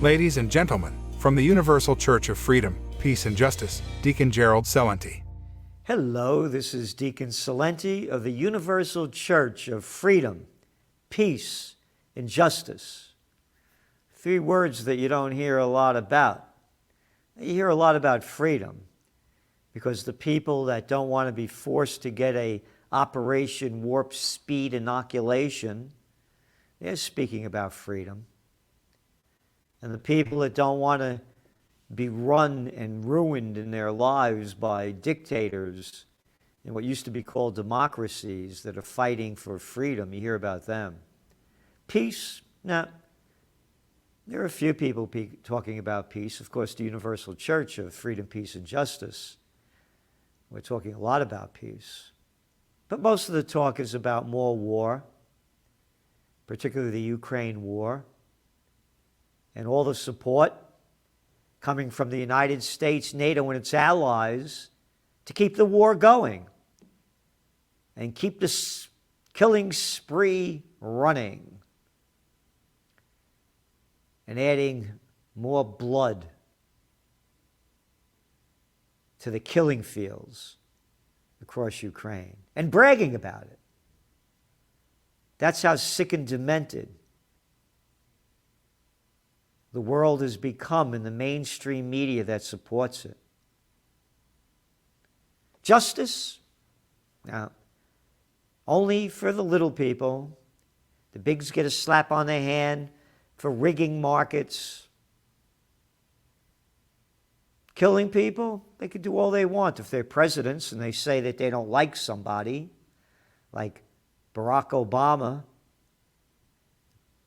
Ladies and gentlemen, from the Universal Church of Freedom, Peace and Justice, Deacon Gerald Celente. Hello, this is Deacon Celente of the Universal Church of Freedom, Peace and Justice. Three words that you don't hear a lot about. You hear a lot about freedom because the people that don't want to be forced to get a Operation Warp Speed inoculation, they're speaking about freedom. And the people that don't want to be run and ruined in their lives by dictators in what used to be called democracies that are fighting for freedom, you hear about them. Peace? Now, there are a few people talking about peace. Of course, the Universal Church of Freedom, Peace, and Justice, we're talking a lot about peace. But most of the talk is about more war, particularly the Ukraine war, and all the support coming from the United States, NATO, and its allies to keep the war going and keep the killing spree running and adding more blood to the killing fields across Ukraine and bragging about it. That's how sick and demented the world has become in the mainstream media that supports it. Justice? Now, only for the little people. The bigs get a slap on their hand for rigging markets. Killing people? They can do all they want if they're presidents and they say that they don't like somebody, like Barack Obama,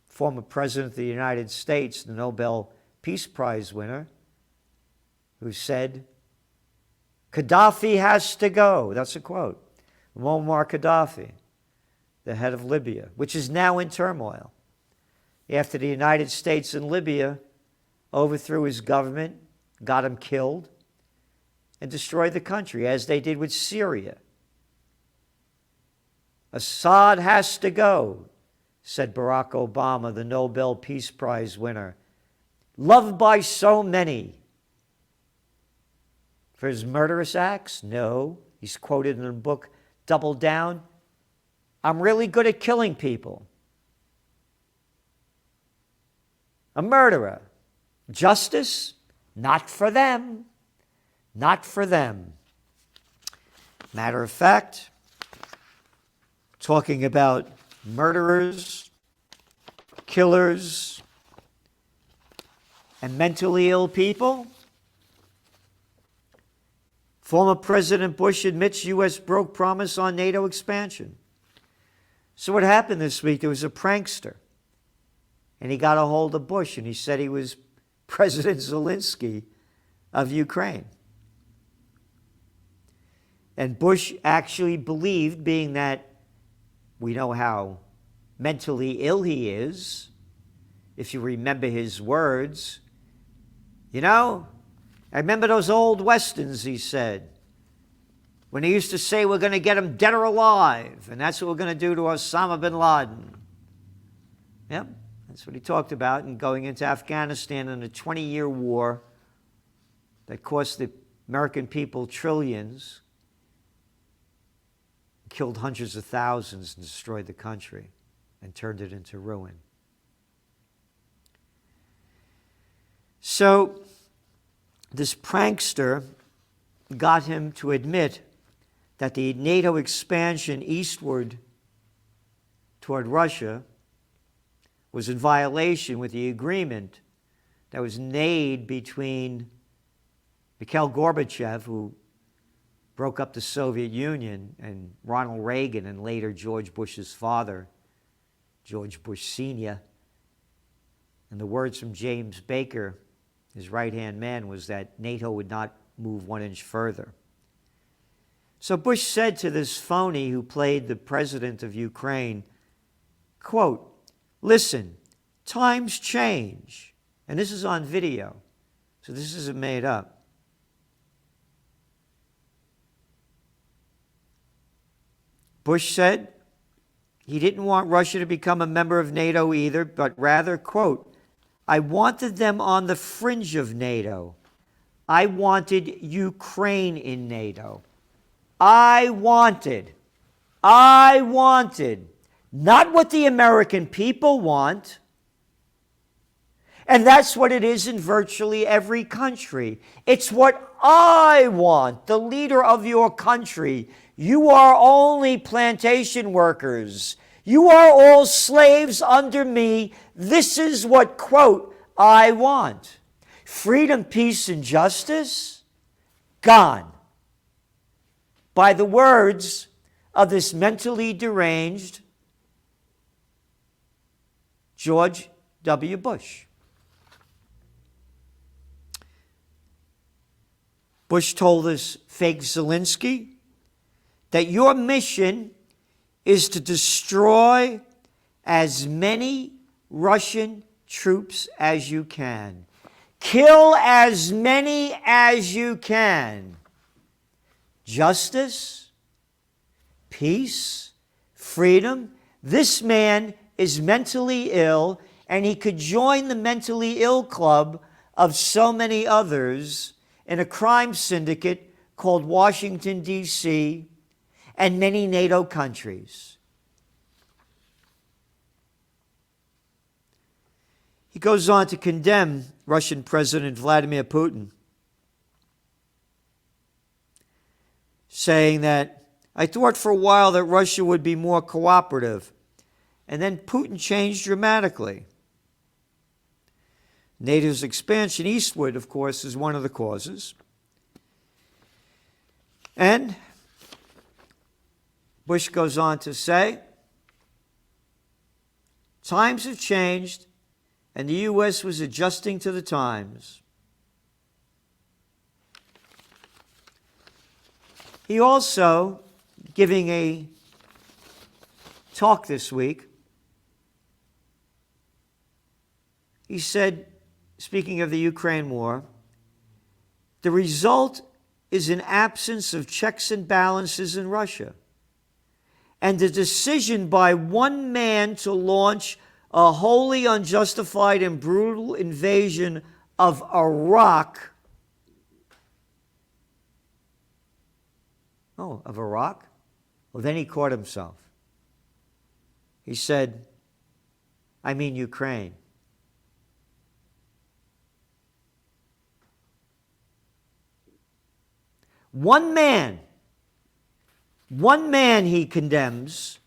former president of the United States, the Nobel Peace Prize winner, who said, Gaddafi has to go. That's a quote. Muammar Gaddafi, the head of Libya, which is now in turmoil after the United States and Libya overthrew his government, got him killed, and destroyed the country, as they did with Syria. Assad has to go, said Barack Obama, the Nobel Peace Prize winner, loved by so many. For his murderous acts? No. He's quoted in the book, Double Down. I'm really good at killing people. A murderer. Justice? Not for them. Not for them. Matter of fact, talking about murderers, killers, and mentally ill people. Former President Bush admits U.S. broke promise on NATO expansion. So what happened this week? There was a prankster, and he got a hold of Bush, and he said he was President Zelensky of Ukraine. And Bush actually believed, being that we know how mentally ill he is, if you remember his words. You know, I remember those old westerns, he said, when he used to say we're going to get him dead or alive, and that's what we're going to do to Osama bin Laden. Yep, that's what he talked about, and going into Afghanistan in a 20-year war that cost the American people trillions, killed hundreds of thousands and destroyed the country and turned it into ruin. So this prankster got him to admit that the NATO expansion eastward toward Russia was in violation with the agreement that was made between Mikhail Gorbachev, who broke up the Soviet Union, and Ronald Reagan, and later George Bush's father, George Bush Sr. And the words from James Baker, his right-hand man, was that NATO would not move 1 inch further. So Bush said to this phony who played the president of Ukraine, quote, listen, times change. And this is on video, so this isn't made up. Bush said he didn't want Russia to become a member of NATO either, but rather, quote, I wanted them on the fringe of NATO. I wanted Ukraine in NATO. I wanted, not what the American people want. And that's what it is in virtually every country. It's what I want, the leader of your country. You are only plantation workers. You are all slaves under me. This is what, quote, I want. Freedom, peace, and justice? Gone. By the words of this mentally deranged George W. Bush. Bush told this fake Zelensky that your mission is to destroy as many Russian troops as you can. Kill as many as you can. Justice, peace, freedom. This man is mentally ill, and he could join the mentally ill club of so many others in a crime syndicate called Washington, D.C., and many NATO countries. He goes on to condemn Russian President Vladimir Putin, saying that, I thought for a while that Russia would be more cooperative, and then Putin changed dramatically. NATO's expansion eastward, of course, is one of the causes. And Bush goes on to say, times have changed, and the U.S. was adjusting to the times. He also, giving a talk this week, he said, speaking of the Ukraine war, the result is an absence of checks and balances in Russia, and the decision by one man to launch a wholly unjustified and brutal invasion of Iraq. Oh, of Iraq? Well, then he caught himself. He said, I mean Ukraine. One man he condemns,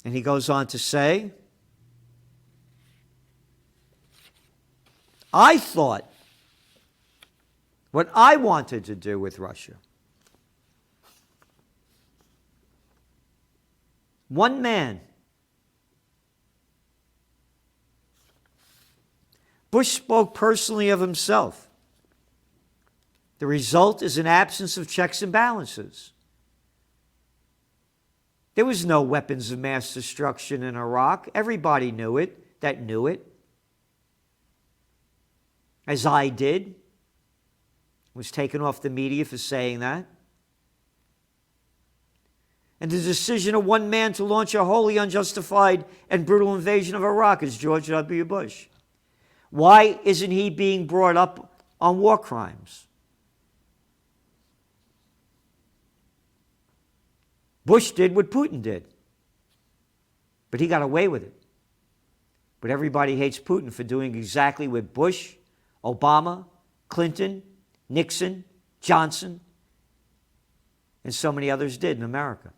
and he goes on to say, I thought what I wanted to do with Russia. One man. Bush spoke personally of himself. The result is an absence of checks and balances. There was no weapons of mass destruction in Iraq. Everybody knew it that knew it. As I did. Was taken off the media for saying that. And the decision of one man to launch a wholly unjustified and brutal invasion of Iraq is George W. Bush. Why isn't he being brought up on war crimes? Bush did what Putin did, but he got away with it. But everybody hates Putin for doing exactly what Bush, Obama, Clinton, Nixon, Johnson, and so many others did in America.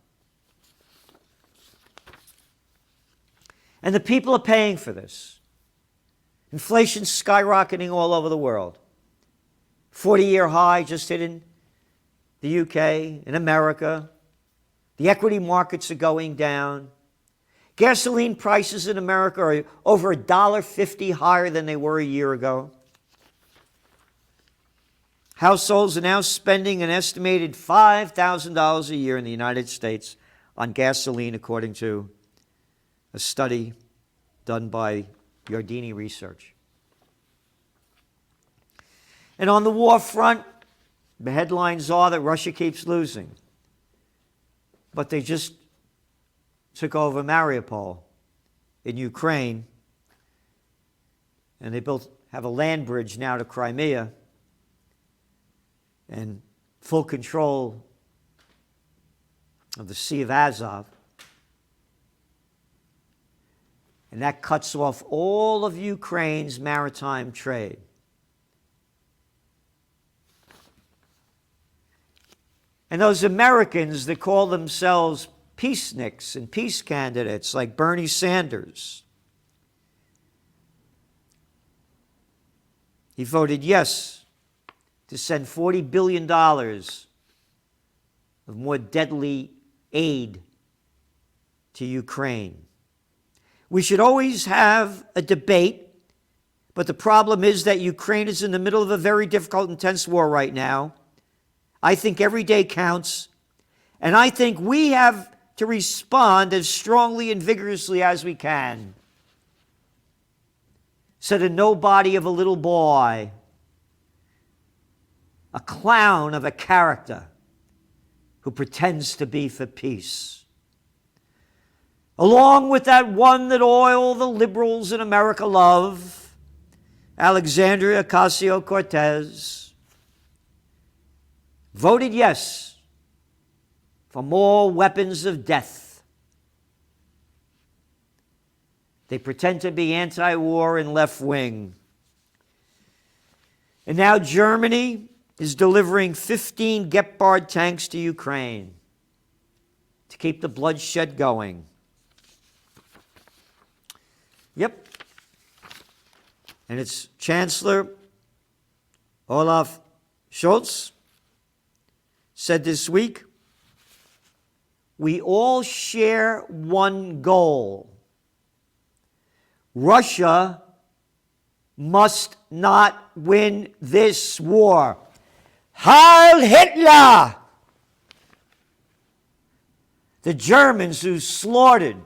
And the people are paying for this. Inflation's skyrocketing all over the world. 40-year high just hit in the UK, in America. The equity markets are going down. Gasoline prices in America are over $1.50 higher than they were a year ago. Households are now spending an estimated $5,000 a year in the United States on gasoline, according to a study done by Yardini Research. And on the war front, the headlines are that Russia keeps losing. But they just took over Mariupol in Ukraine And they have a land bridge now to Crimea and full control of the Sea of Azov. And that cuts off all of Ukraine's maritime trade. And those Americans that call themselves peaceniks and peace candidates like Bernie Sanders, he voted yes to send $40 billion of more deadly aid to Ukraine. We should always have a debate, but the problem is that Ukraine is in the middle of a very difficult, intense war right now. I think every day counts, and I think we have to respond as strongly and vigorously as we can. So the nobody of a little boy, a clown of a character who pretends to be for peace, along with that one that all the liberals in America love, Alexandria Ocasio-Cortez, voted yes for more weapons of death. They pretend to be anti-war and left-wing. And now Germany is delivering 15 Gepard tanks to Ukraine to keep the bloodshed going. Yep. And its Chancellor, Olaf Scholz, said this week, we all share one goal. Russia must not win this war. Heil Hitler! The Germans who slaughtered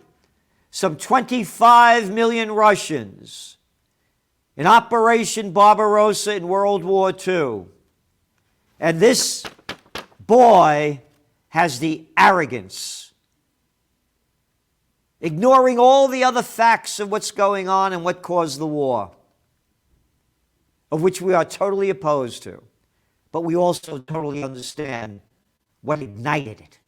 some 25 million Russians in Operation Barbarossa in World War II. And this boy has the arrogance, ignoring all the other facts of what's going on and what caused the war, of which we are totally opposed to, but we also totally understand what ignited it.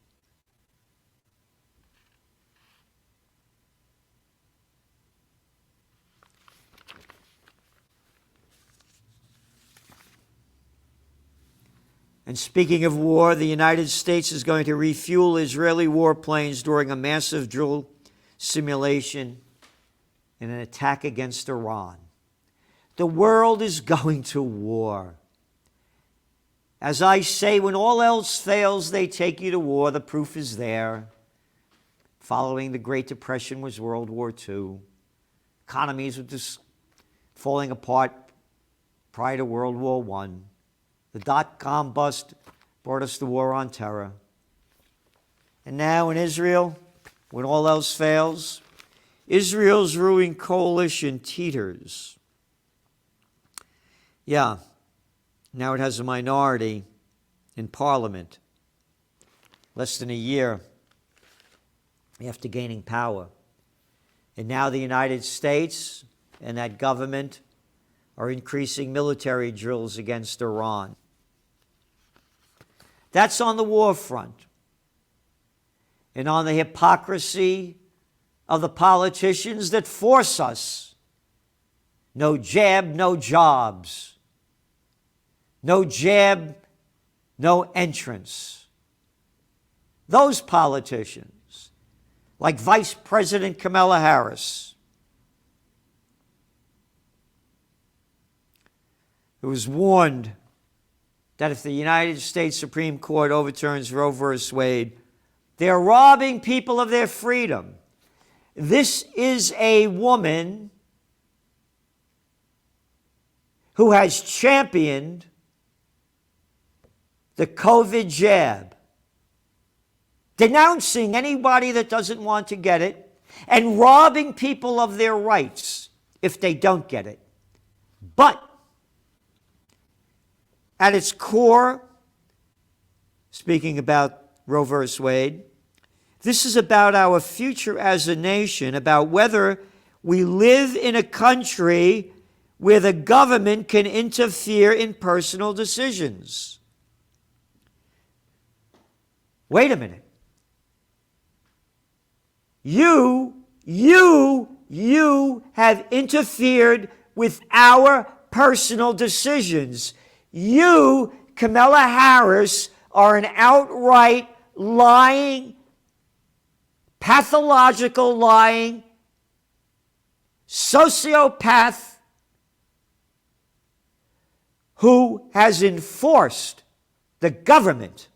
And speaking of war, the United States is going to refuel Israeli warplanes during a massive drill simulation in an attack against Iran. The world is going to war. As I say, when all else fails, they take you to war. The proof is there. Following the Great Depression was World War II. Economies were just falling apart prior to World War I. The dot-com bust brought us the war on terror. And now in Israel, when all else fails, Israel's ruling coalition teeters. Yeah, now it has a minority in parliament. Less than a year after gaining power. And now the United States and that government are increasing military drills against Iran. That's on the war front. And on the hypocrisy of the politicians that force us. No jab, no jobs. No jab, no entrance. Those politicians, like Vice President Kamala Harris, who was warned that if the United States Supreme Court overturns Roe v. Wade, they're robbing people of their freedom. This is a woman who has championed the COVID jab, denouncing anybody that doesn't want to get it, and robbing people of their rights if they don't get it. But at its core, speaking about Roe v. Wade, this is about our future as a nation, about whether we live in a country where the government can interfere in personal decisions. Wait a minute. You have interfered with our personal decisions. You, Kamala Harris, are an outright lying, pathological lying, sociopath who has enforced the government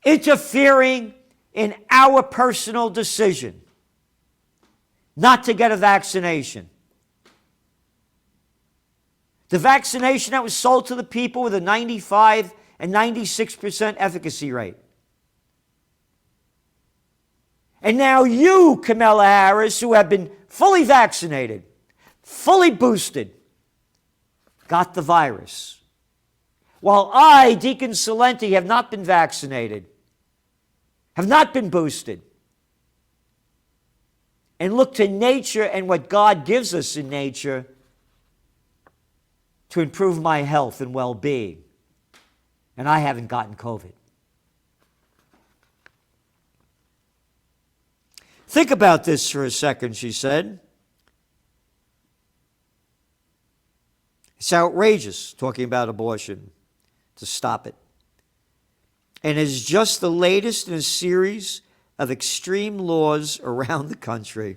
interfering in our personal decision not to get a vaccination. The vaccination that was sold to the people with a 95 and 96% efficacy rate. And now you, Kamala Harris, who have been fully vaccinated, fully boosted, got the virus. While I, Deacon Salenti, have not been vaccinated, have not been boosted, and look to nature and what God gives us in nature to improve my health and well-being. And I haven't gotten COVID. Think about this for a second, she said. It's outrageous, talking about abortion, to stop it. And is just the latest in a series of extreme laws around the country.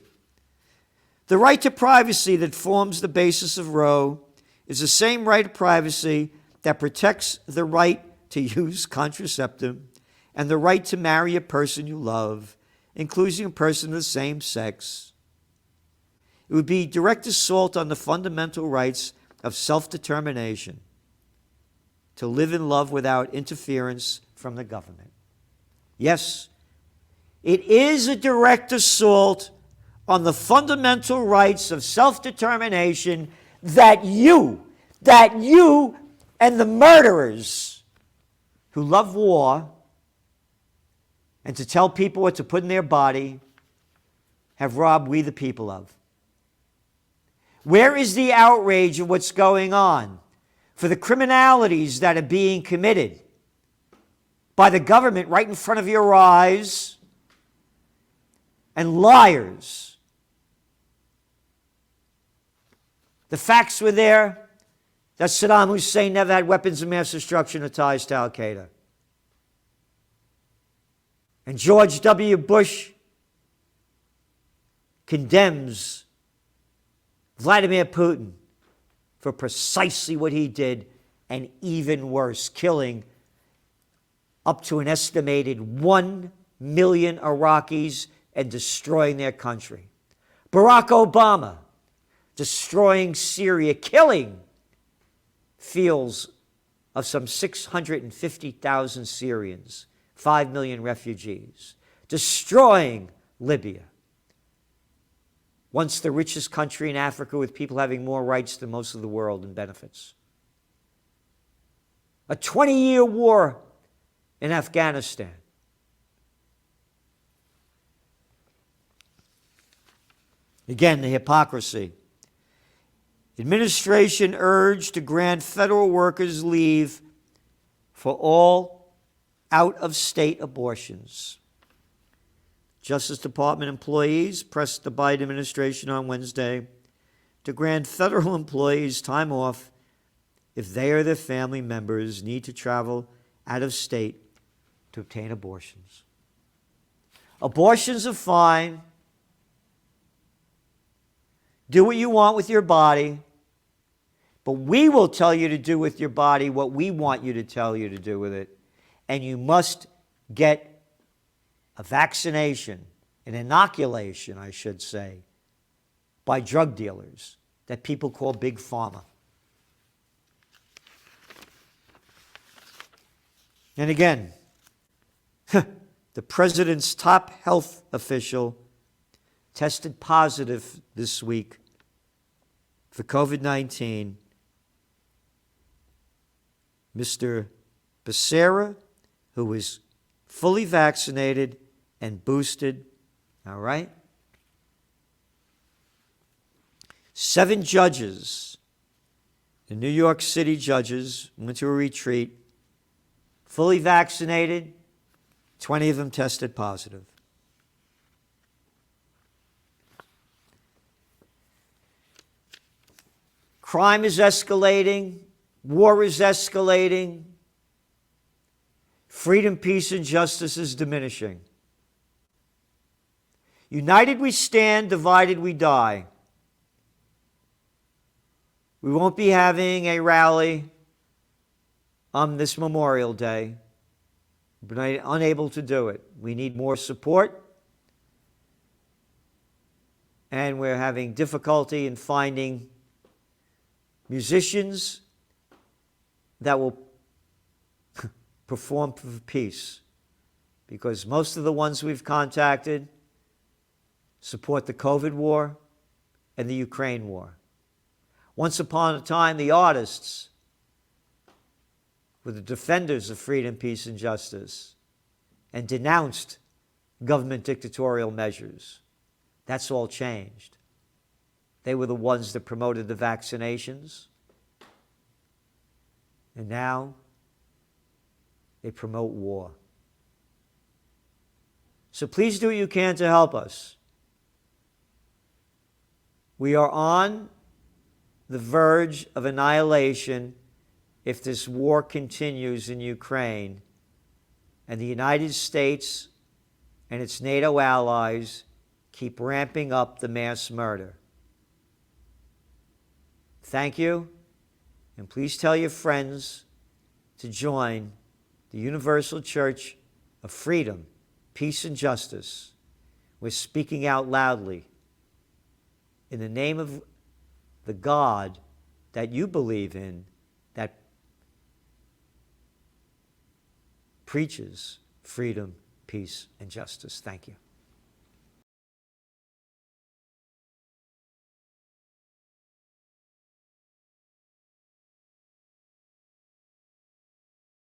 The right to privacy that forms the basis of Roe is the same right to privacy that protects the right to use contraceptive and the right to marry a person you love, including a person of the same sex. It would be direct assault on the fundamental rights of self-determination, to live in love without interference from the government. Yes, it is a direct assault on the fundamental rights of self-determination that you and the murderers who love war and to tell people what to put in their body have robbed we the people of. Where is the outrage of what's going on for the criminalities that are being committed by the government right in front of your eyes, and liars? The facts were there that Saddam Hussein never had weapons of mass destruction or ties to Al-Qaeda. And George W. Bush condemns Vladimir Putin for precisely what he did, and even worse, killing up to an estimated 1 million Iraqis and destroying their country. Barack Obama destroying Syria, killing fields of some 650,000 Syrians, 5 million refugees, destroying Libya, once the richest country in Africa with people having more rights than most of the world and benefits. A 20-year war in Afghanistan. Again, the hypocrisy. Administration urged to grant federal workers leave for all out-of-state abortions. Justice Department employees pressed the Biden administration on Wednesday to grant federal employees time off if they or their family members need to travel out of state to obtain abortions. Abortions are fine. Do what you want with your body, but we will tell you to do with your body what we want you to tell you to do with it. And you must get a vaccination, an inoculation, I should say, by drug dealers that people call Big Pharma. And again, the president's top health official tested positive this week for COVID-19. Mr. Becerra, who is fully vaccinated and boosted, all right? 7 judges, the New York City judges, went to a retreat, fully vaccinated, 20 of them tested positive. Crime is escalating, war is escalating, freedom, peace, and justice is diminishing. United we stand, divided we die. We won't be having a rally on this Memorial Day. We've been unable to do it. We need more support, and we're having difficulty in finding musicians that will perform for peace, because most of the ones we've contacted support the COVID war and the Ukraine war. Once upon a time, the artists were the defenders of freedom, peace, and justice and denounced government dictatorial measures. That's all changed. They were the ones that promoted the vaccinations, and now they promote war. So please do what you can to help us. We are on the verge of annihilation if this war continues in Ukraine and the United States and its NATO allies keep ramping up the mass murder. Thank you, and please tell your friends to join the Universal Church of Freedom, Peace, and Justice. We're speaking out loudly in the name of the God that you believe in, that preaches freedom, peace, and justice. Thank you.